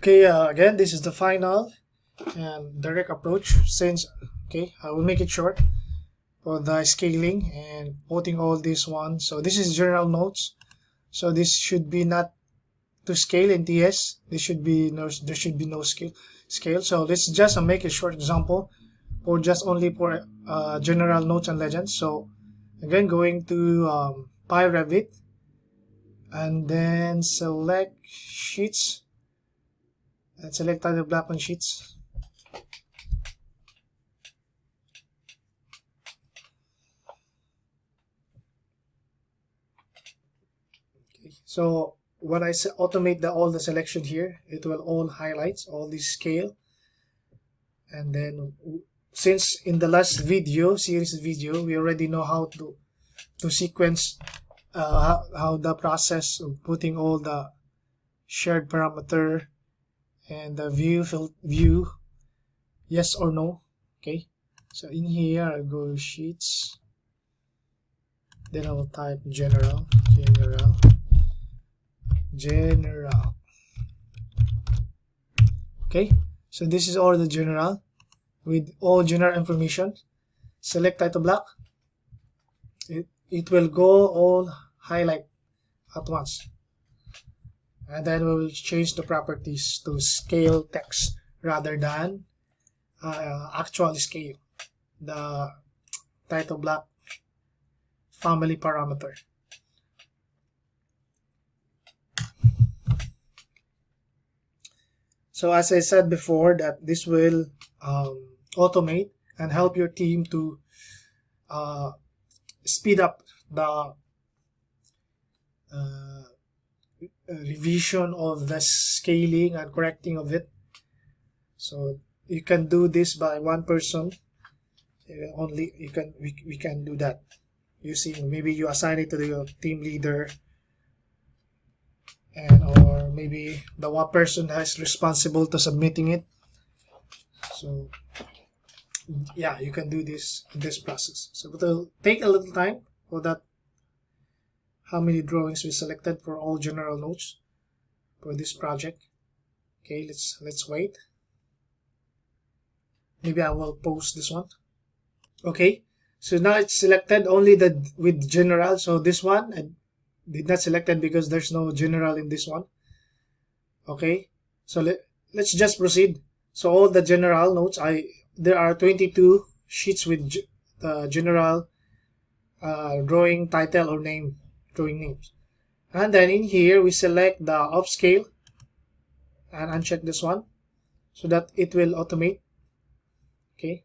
Okay, again, this is the final and direct approach. Since, okay, I will make it short for the scaling and putting all this one. So this is general notes. So this should be not to scale NTS. This should be no, there should be no scale. So let's just make a short example or just only for general notes and legends. So again, going to Revit and then select sheets and select title block on sheets. Okay, so when I automate all the selection here, it will all highlights all this scale. And then since in the last series video, we already know how to sequence how the process of putting all the shared parameter and the view yes or no. Okay, so in here I'll go sheets, then I will type general. Okay, so this is all the general with all general information. Select title block. It will go all highlight at once, and then we will change the properties to scale text rather than actual scale, the title block family parameter. So as I said before, that this will automate and help your team to speed up the revision of the scaling and correcting of it. So you can do this by one person only. We can do that using, maybe you assign it to the team leader, and or maybe the one person that's responsible to submitting it. So yeah, you can do this in this process. So it will take a little time for that. How many drawings we selected for all general notes for this project? Okay, let's wait. Maybe I will post this one. Okay, so now it's selected only with general. So this one I did not select it because there's no general in this one. Okay, so let's just proceed. So all the general notes, there are 22 sheets with general drawing title or drawing names. And then in here we select the upscale and uncheck this one so that it will automate. Okay.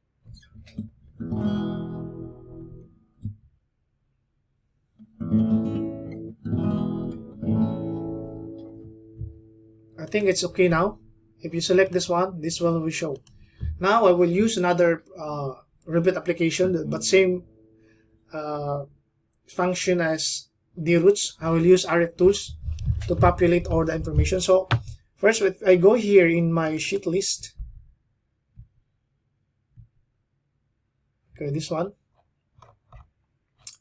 I think it's okay now. If you select this one, this one will show. Now I will use another Revit application, but same function as the roots. I will use RF tools to populate all the information. So first, I go here in my sheet list. Okay, this one.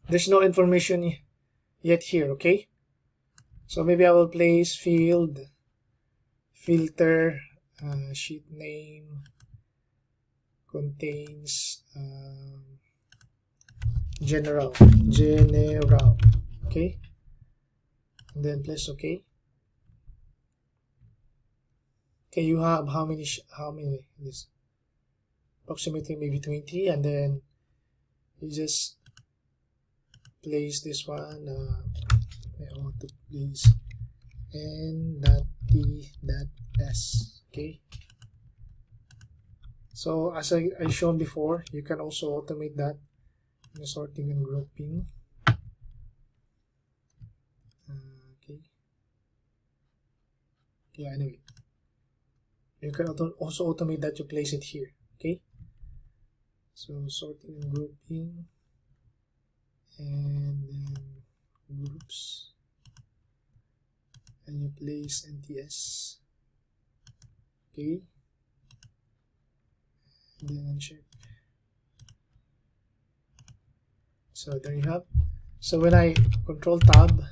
There's no information yet here. Okay, so maybe I will place field, filter, sheet name contains general. Okay, and then place okay. Okay, you have how many this approximately maybe 20, and then you just place this one. I want to place n.t.s. Okay, so as I shown before, you can also automate that in sorting and grouping. Okay, yeah, anyway, you can also automate that. You place it here. Okay, so sorting and grouping, and then groups, and you place NTS. Okay, and then uncheck. So there you have. So when I control tab,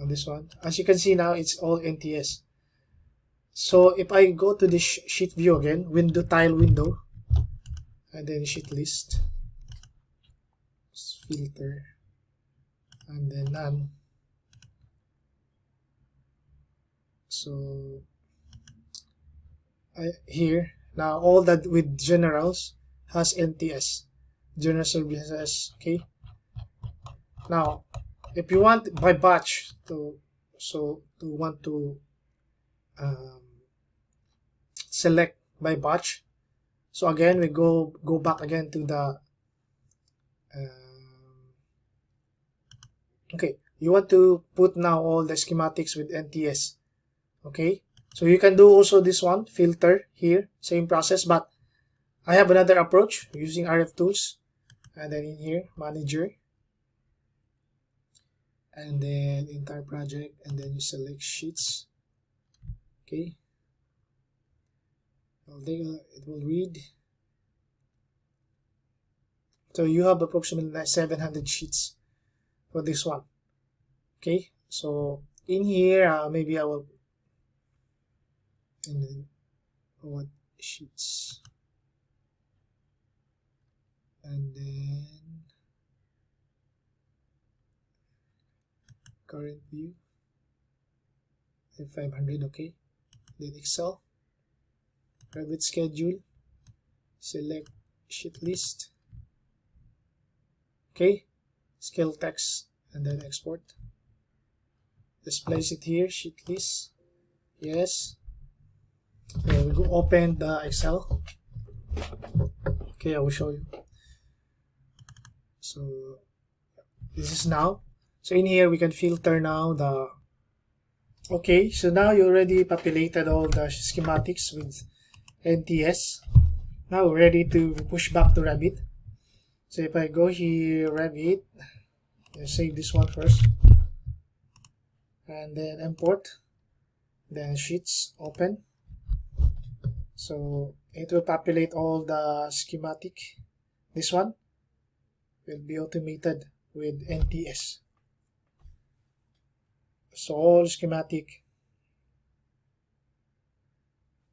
on this one. As you can see now, it's all NTS. So if I go to the sheet view again, window tile window, and then sheet list, filter, and then none. So here now all that with generals has NTS, general services. Okay. Now, if you want by batch to want to select by batch, so again we go back again to the okay, you want to put now all the schematics with NTS. Okay, so you can do also this one, filter here, same process, but I have another approach using RF tools, and then in here manager, and then entire project, and then you select sheets. Okay, it will read. So you have approximately 700 sheets for this one. Okay, so in here maybe I will, and then what sheets, and then current view 500. Okay, then Excel, Revit schedule, select sheet list. Okay, scale text, and then export. Just place it here, sheet list. Yes. Okay, we'll go open the Excel. Okay, I will show you. So this is now. So in here we can filter now the. Okay, so now you already populated all the schematics with NTS. Now we're ready to push back to Revit. So if I go here, Revit, save this one first, and then import, then sheets, open. So it will populate all the schematic. This one will be automated with NTS. So all schematic.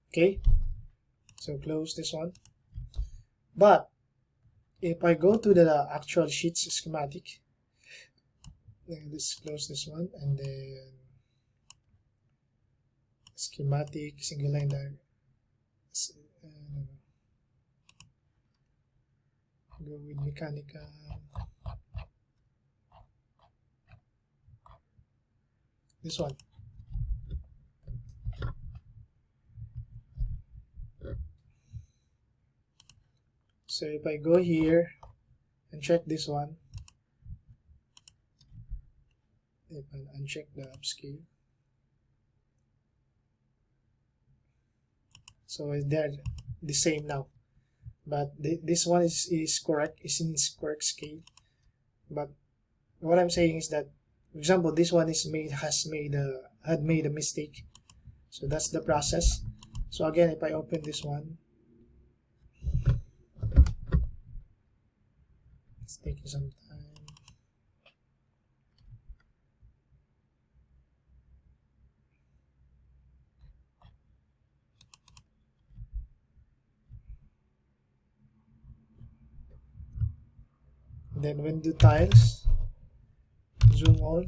Okay, so close this one. But if I go to the actual sheets schematic, let's close this one, and then schematic, single line diagram. Go with mechanical. This one. So if I go here and check this one, if I uncheck the upscale, so they're the same now, but this one is correct, is in correct scale. But what I'm saying is that, for example, this one had made a mistake. So that's the process. So again, if I open this one, it's taking some time. Then window tiles, zoom all.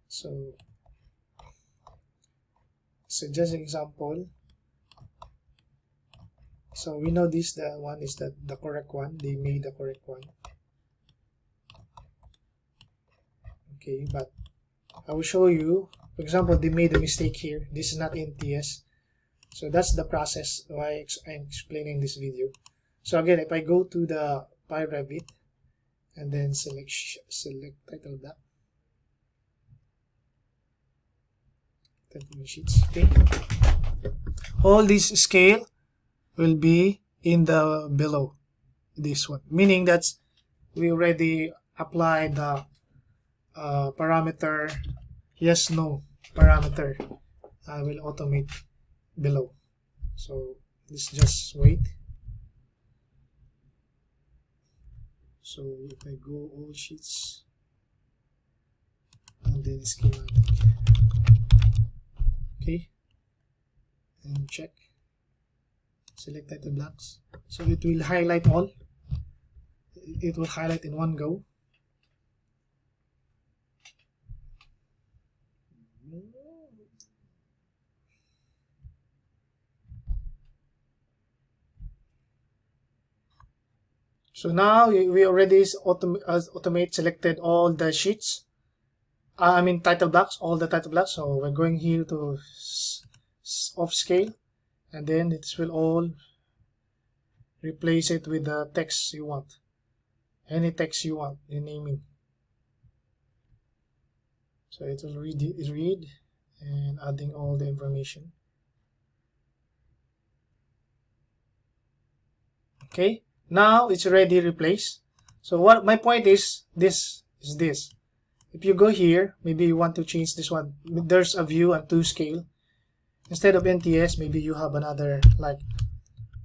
So just an example. So we know this, the one is that the correct one, they made the correct one. Okay, but I will show you, for example, they made a mistake here. This is not NTS. So that's the process why I'm explaining this video. So again, if I go to the Revit and then select title black, title sheets. Okay, all this scale will be in the below this one, meaning that we already applied the parameter yes no parameter. I will automate below. So let's just wait. So if I go all sheets, and then schematic. Okay, and check. Select title blocks. So it will highlight all. It will highlight in one go. So now we already automate selected all the sheets. I mean title blocks, all the title blocks. So we're going here to off scale, and then it will all replace it with the text you want. Any text you want in naming. So it will read and adding all the information. Okay, now it's already replaced. So what my point is, this is this. If you go here, maybe you want to change this one. There's a view and 2 scale. Instead of NTS, maybe you have another like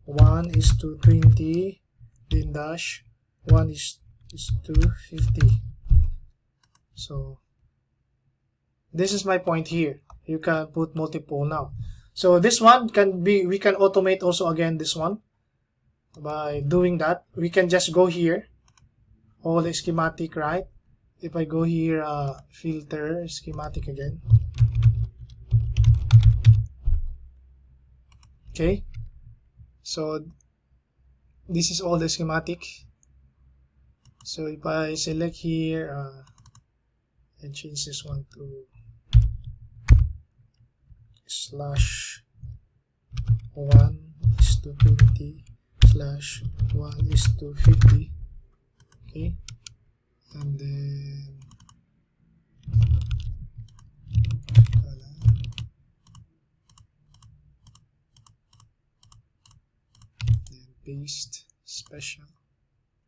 1:20, then dash 1:50. So this is my point here. You can put multiple now. So this one can be, we can automate also again this one. By doing that, we can just go here, all the schematic, right? If I go here, filter schematic again. Okay, so this is all the schematic. So if I select here and change this one to /1:20 /1:50, okay, and then paste special.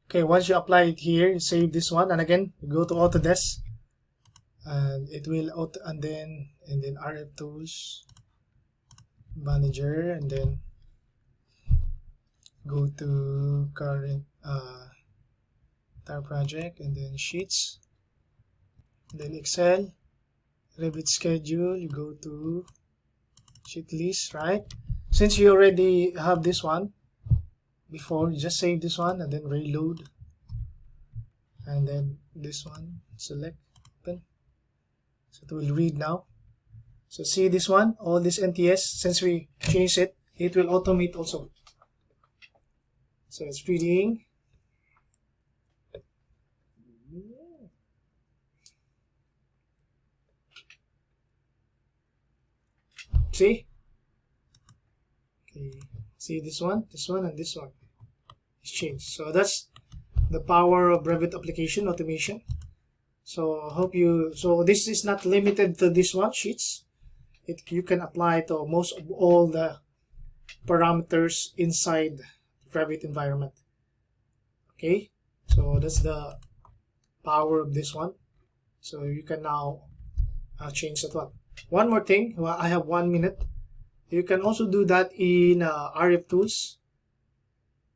Okay, once you apply it here, you save this one, and again you go to Autodesk, and it will and then RF tools manager, and then go to current entire project, and then sheets, and then Excel, Revit schedule, you go to sheet list, right? Since you already have this one before, you just save this one and then reload, and then this one, select, open, so it will read now. So see this one, all this NTS, since we changed it, it will automate also. So it's reading. See? Okay. See this one, and this one is changed. So that's the power of Revit application automation. So hope you. So this is not limited to this one sheets. You can apply to most of all the parameters inside Revit environment. Okay, so that's the power of this one. So you can now change that one. One more thing, I have 1 minute. You can also do that in RF tools,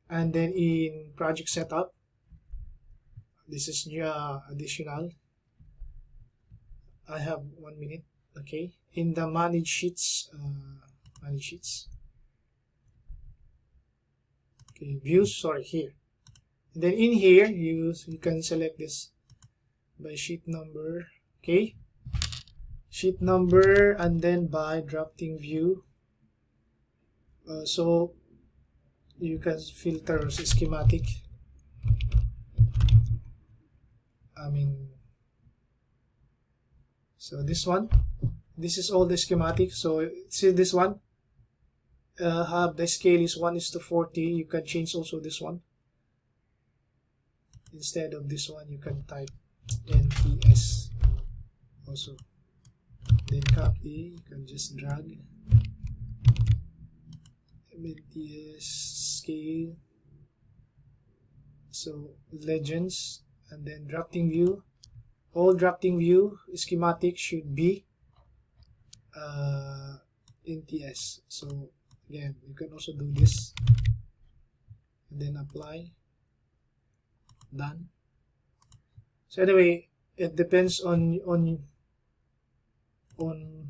and then in project setup. This is new additional. I have 1 minute. Okay, in the manage sheets, okay, views, sorry, here, and then in here you can select this by sheet number, okay, sheet number, and then by drafting view. So you can filter schematic, so this one, this is all the schematic. So see this one, have the scale is 1:40. You can change also this one. Instead of this one, you can type NTS also. Then copy, you can just drag NTS scale. So legends, and then drafting view. All drafting view schematic should be NTS. So again, you can also do this, and then apply, done. So anyway, it depends on on